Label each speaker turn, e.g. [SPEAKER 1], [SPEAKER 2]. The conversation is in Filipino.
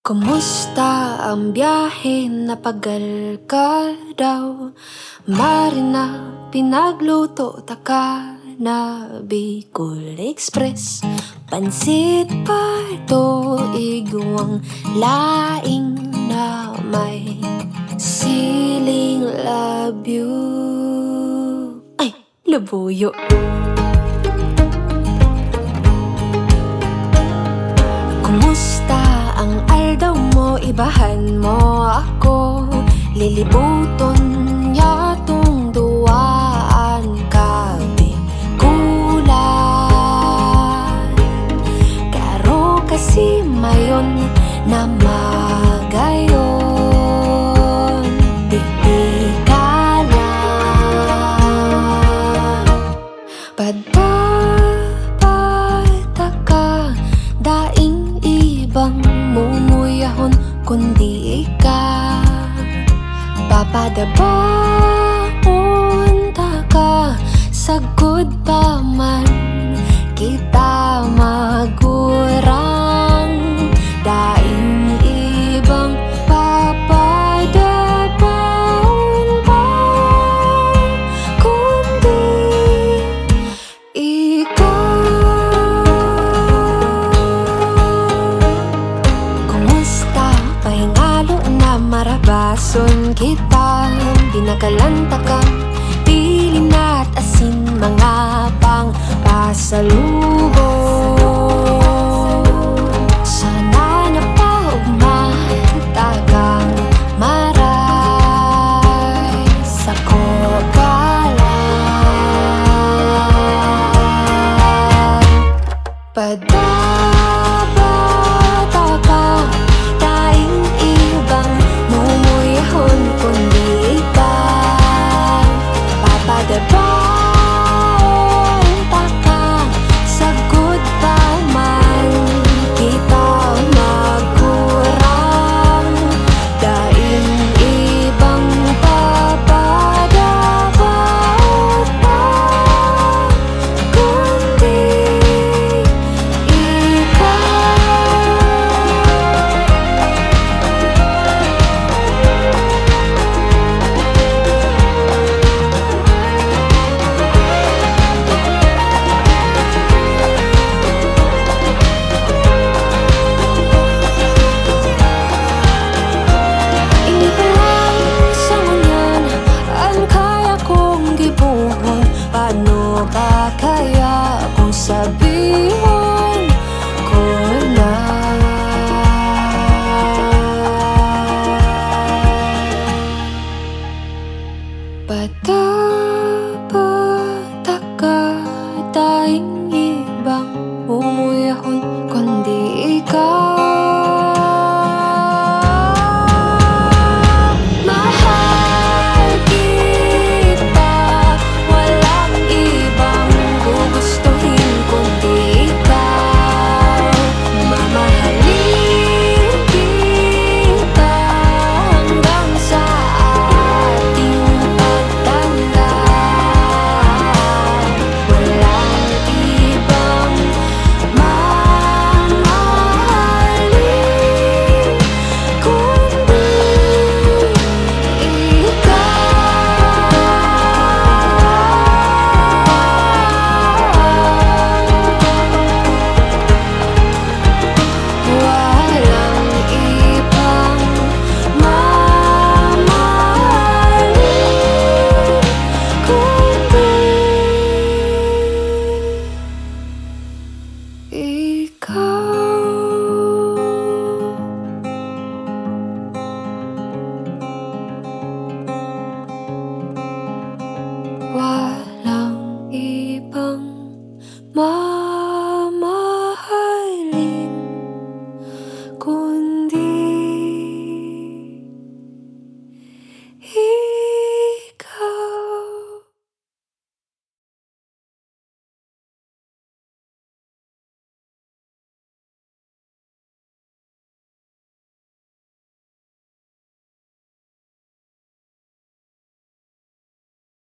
[SPEAKER 1] Kumusta ang biyahe? Napagal ka daw? Marina, pinagluto taka na Bicol Express. Pansit pa ito, igwang laing na may siling labyo. Ay, labuyo. Kumusta ang aldaw mo? Ibahan mo ako. Lilibuton yatong duwaan ka Bikulan. Karo kasi mayon na magayon. Di ka lang padapata ka, daing ibang mumuyahon kundi ika. Papadabaon ta ka, sagod pa man kita magurang. Daing ibang papadabaon pa kundi ikaw. Kumusta? Pahingalo na marabason kita. Binakalanta ka, pilin at asin, mga pang pasalubong. Sana na paumatagang maray sa kogalan. Padabata ka, daing ibang mumuyahon kundi ikaw. Papadabaon ta ka, sagod pa man kita magkurang. Daing ibang papadabaon pa kundi paano ba kaya kung sabihin ko na pataba